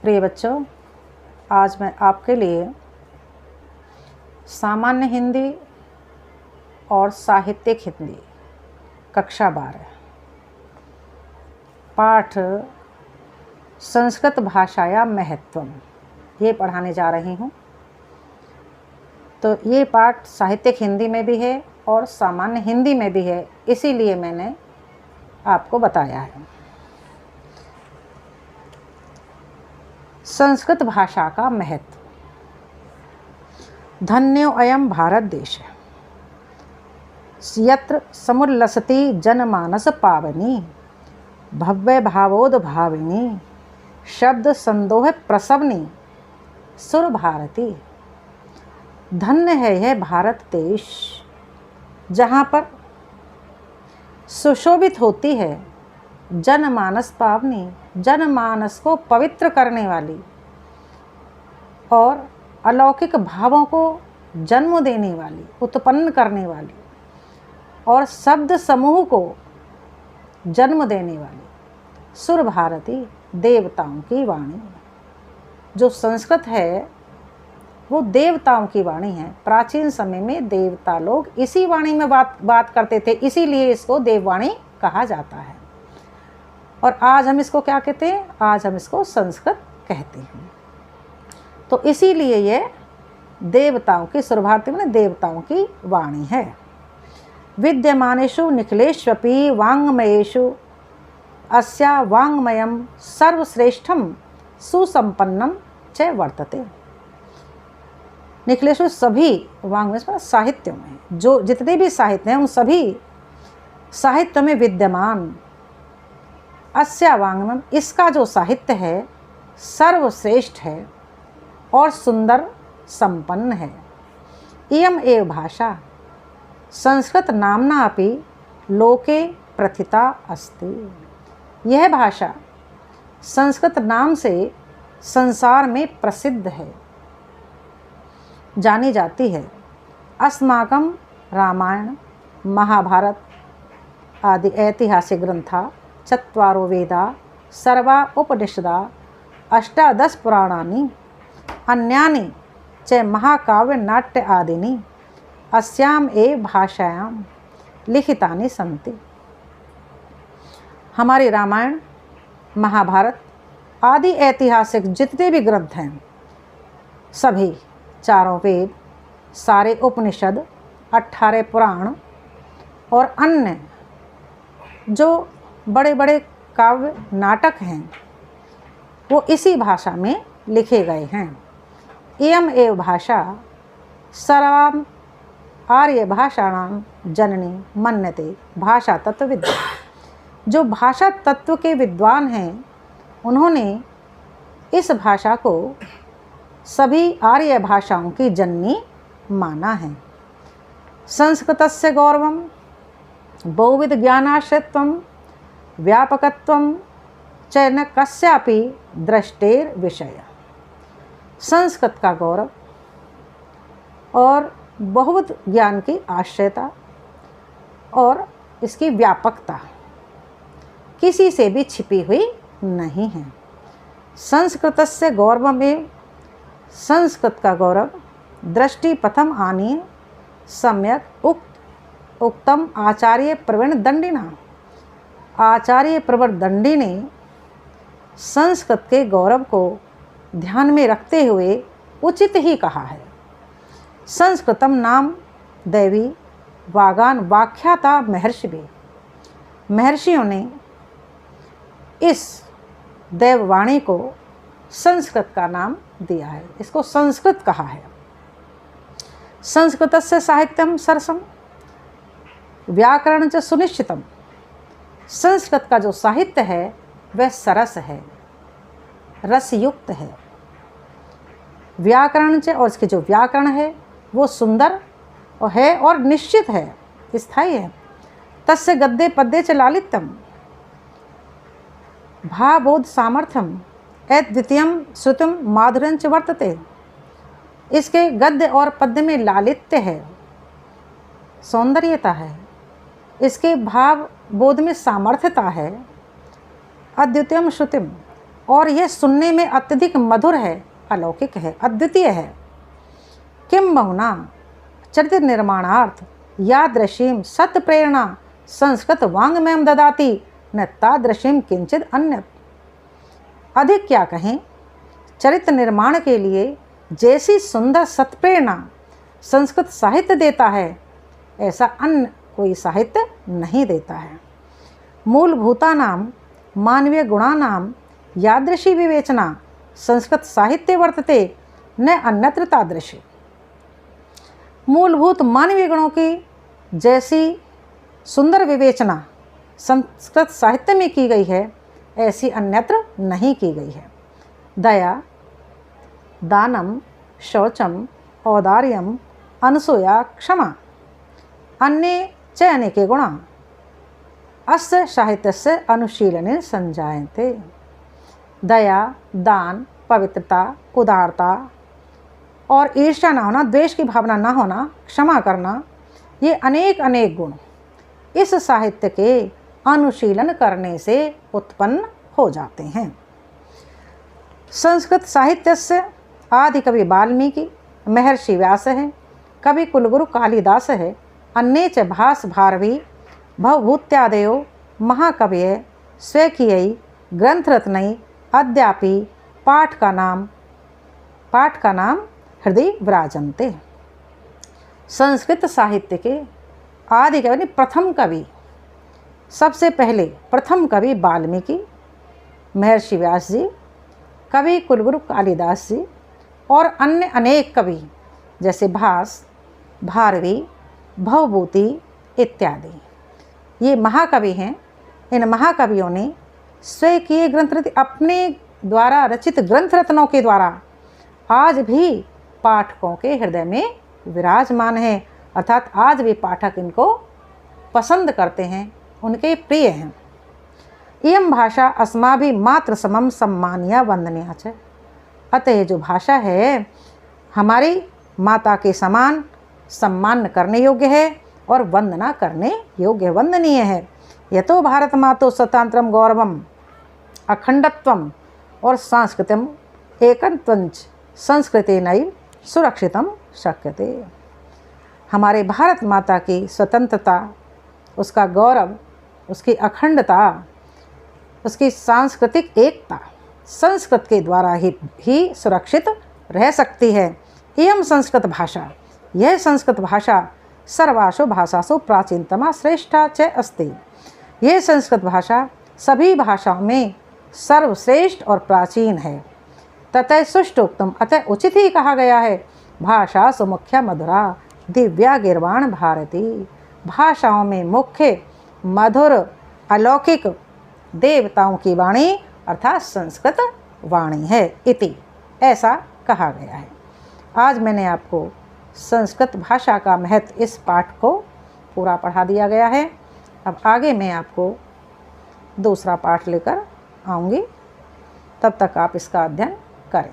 प्रिय बच्चों, आज मैं आपके लिए सामान्य हिंदी और साहित्यिक हिंदी कक्षा 12 पाठ संस्कृत भाषाया महत्वम ये पढ़ाने जा रही हूँ। तो ये पाठ साहित्यिक हिंदी में भी है और सामान्य हिंदी में भी है, इसीलिए मैंने आपको बताया है। संस्कृत भाषा का महत्व। धन्यो अयम भारत देश यत्र समुल्लसति जनमानस पावनी भव्य भावोद भाविनी शब्द संदोह प्रसवनी सुर भारती। धन्य है यह भारत देश जहाँ पर सुशोभित होती है जनमानस पावनी, जनमानस को पवित्र करने वाली और अलौकिक भावों को जन्म देने वाली, उत्पन्न करने वाली और शब्द समूह को जन्म देने वाली सुर भारती, देवताओं की वाणी। जो संस्कृत है वो देवताओं की वाणी है। प्राचीन समय में देवता लोग इसी वाणी में बात करते थे, इसीलिए इसको देववाणी कहा जाता है। और आज हम इसको क्या कहते हैं? आज हम इसको संस्कृत कहते हैं। तो इसीलिए ये देवताओं की, सुर भारती में देवताओं की वाणी है। विद्यमानेषु निखिलेष्वपि वाङ्मयेषु अस्या वाङ्मयं सर्वश्रेष्ठं सुसंपन्नं च वर्तते। निखिलेषु सभी वाङ्मय साहित्य में, जो जितने भी साहित्य हैं उन सभी साहित्य में विद्यमान अस्या वाङ्मयम्, इसका जो साहित्य है सर्वश्रेष्ठ है और सुंदर संपन्न है। इयम एव भाषा संस्कृत नाम्ना अपि लोके प्रथिता अस्ति। यह भाषा संस्कृत नाम से संसार में प्रसिद्ध है, जानी जाती है। अस्माकं रामायण महाभारत आदि ऐतिहासिक ग्रंथा चत्वारो वेदा सर्वा उपनिषदा अष्टादश पुराणानि अन्यानि च महाकाव्य नाट्य आदीनि अस्याम एव भाषायाम लिखितानि सन्ति। हमारी रामायण महाभारत आदि ऐतिहासिक जितने भी ग्रंथ हैं, सभी चारों वेद, सारे उपनिषद, 18 पुराण और अन्य जो बड़े बड़े काव्य नाटक हैं वो इसी भाषा में लिखे गए हैं। इयम एव भाषा सर्वाम आर्य भाषाणां जननी मन्यते भाषा तत्वविद्या। जो भाषा तत्व के विद्वान हैं उन्होंने इस भाषा को सभी आर्य भाषाओं की जननी माना है। संस्कृतस्य गौरवं बहुविध ज्ञानाश्रयत्वं व्यापकत्वं च न कस्यापि दृष्टेर विषय। संस्कृत का गौरव और बहुविध ज्ञान की आश्रयता और इसकी व्यापकता किसी से भी छिपी हुई नहीं है। संस्कृतस्य गौरवमेव, संस्कृत का गौरव दृष्टि प्रथम आनीय सम्यक उक्तम आचार्य प्रवीण दंडिना। आचार्य प्रवीण दंडी ने संस्कृत के गौरव को ध्यान में रखते हुए उचित ही कहा है। संस्कृतम नाम दैवी वागान व्याख्याता महर्षि भी। महर्षियों ने इस देववाणी को संस्कृत का नाम दिया है, इसको संस्कृत कहा है। संस्कृतस्य साहित्यम सरसम व्याकरण च सुनिश्चितम। संस्कृत का जो साहित्य है वह सरस है, रसयुक्त है। व्याकरण च, और इसके जो व्याकरण है वो सुंदर और है और निश्चित है, स्थायी है। तस्य गद्ये पद्ये च लालित्यम भावबोध सामर्थ्यम अद्वितीयम श्रुतिम माधुर्यं च वर्तते। इसके गद्य और पद्य में लालित्य है, सौंदर्यता है, इसके भाव बोध में सामर्थ्यता है। अद्वितीयम श्रुतिम, और यह सुनने में अत्यधिक मधुर है, अलौकिक है, अद्वितीय है। किम बहुना चरित्र निर्माणार्थ यादृशीं सत्य प्रेरणा संस्कृत वाङ्मयं ददाति न तादृशीं किंचित अन्यत्। अधिक क्या कहें, चरित्र निर्माण के लिए जैसी सुंदर सत्प्रेरणा संस्कृत साहित्य देता है, ऐसा अन्य कोई साहित्य नहीं देता है। मूलभूतानां मानवीय गुणानां यादृशी विवेचना संस्कृत साहित्ये वर्तते न अन्यत्र तादृशी। मूलभूत मानवीय गुणों की जैसी सुंदर विवेचना संस्कृत साहित्य में की गई है, ऐसी अन्यत्र नहीं की गई है। दया, दानम, शौचम, औदार्यम, अनसूया, क्षमा, अन्ये च अनेके गुणा अस्य साहित्यस्य अनुशीलने संजायन्ते। दया, दान, पवित्रता, उदारता और ईर्ष्या न होना, द्वेष की भावना न होना, क्षमा करना, ये अनेक अनेक गुण इस साहित्य के अनुशीलन करने से उत्पन्न हो जाते हैं। संस्कृत साहित्य से आदि कवि वाल्मीकि, महर्षि व्यास है, कवि कुलगुरु कालिदास है, अन्ये च भास भारवी भवभूत्यादयो महाकवय स्वकीय ग्रंथरत्नई अद्यापि पाठ का नाम हृदय विराजन्ते। संस्कृत साहित्य के आदि कवि, प्रथम कवि, सबसे पहले प्रथम कवि वाल्मीकि, महर्षि व्यास जी, कवि कुलगुरु कालिदास जी और अन्य अनेक कवि जैसे भास, भारवी, भवभूति इत्यादि, ये महाकवि हैं। इन महाकवियों ने स्वकीय ग्रंथ, अपने द्वारा रचित ग्रंथ रत्नों के द्वारा आज भी पाठकों के हृदय में विराजमान है, अर्थात आज भी पाठक इनको पसंद करते हैं, उनके प्रिय हैं। इयं भाषा अस्माभिः मात्र समम सम्मानीया वंदनीया च। अतः जो भाषा है हमारी माता के समान सम्मान करने योग्य है और वंदना करने योग्य, वंदनीय है। यतो भारत मातो स्वतंत्रम गौरवम अखंडत्वम और सांस्कृतिम एकत्वंच संस्कृतेनैव सुरक्षितम शक्यते। हमारे भारत माता की स्वतंत्रता, उसका गौरव, उसकी अखंडता, उसकी सांस्कृतिक एकता संस्कृत के द्वारा ही सुरक्षित रह सकती है। इयं संस्कृत भाषा, यह संस्कृत भाषा सर्वासु भाषासु प्राचीनतमा श्रेष्ठा च अस्ति। यह संस्कृत भाषा सभी भाषाओं में सर्वश्रेष्ठ और प्राचीन है। ततः सुष्ठोक्तम, अतः उचित ही कहा गया है, भाषा सुमुख्या मधुरा दिव्या गिर्वाण भारती। भाषाओं में मुख्य मधुर अलौकिक देवताओं की वाणी अर्थात संस्कृत वाणी है इति, ऐसा कहा गया है। आज मैंने आपको संस्कृत भाषा का महत्व, इस पाठ को पूरा पढ़ा दिया गया है। अब आगे मैं आपको दूसरा पाठ लेकर आऊँगी, तब तक आप इसका अध्ययन करें।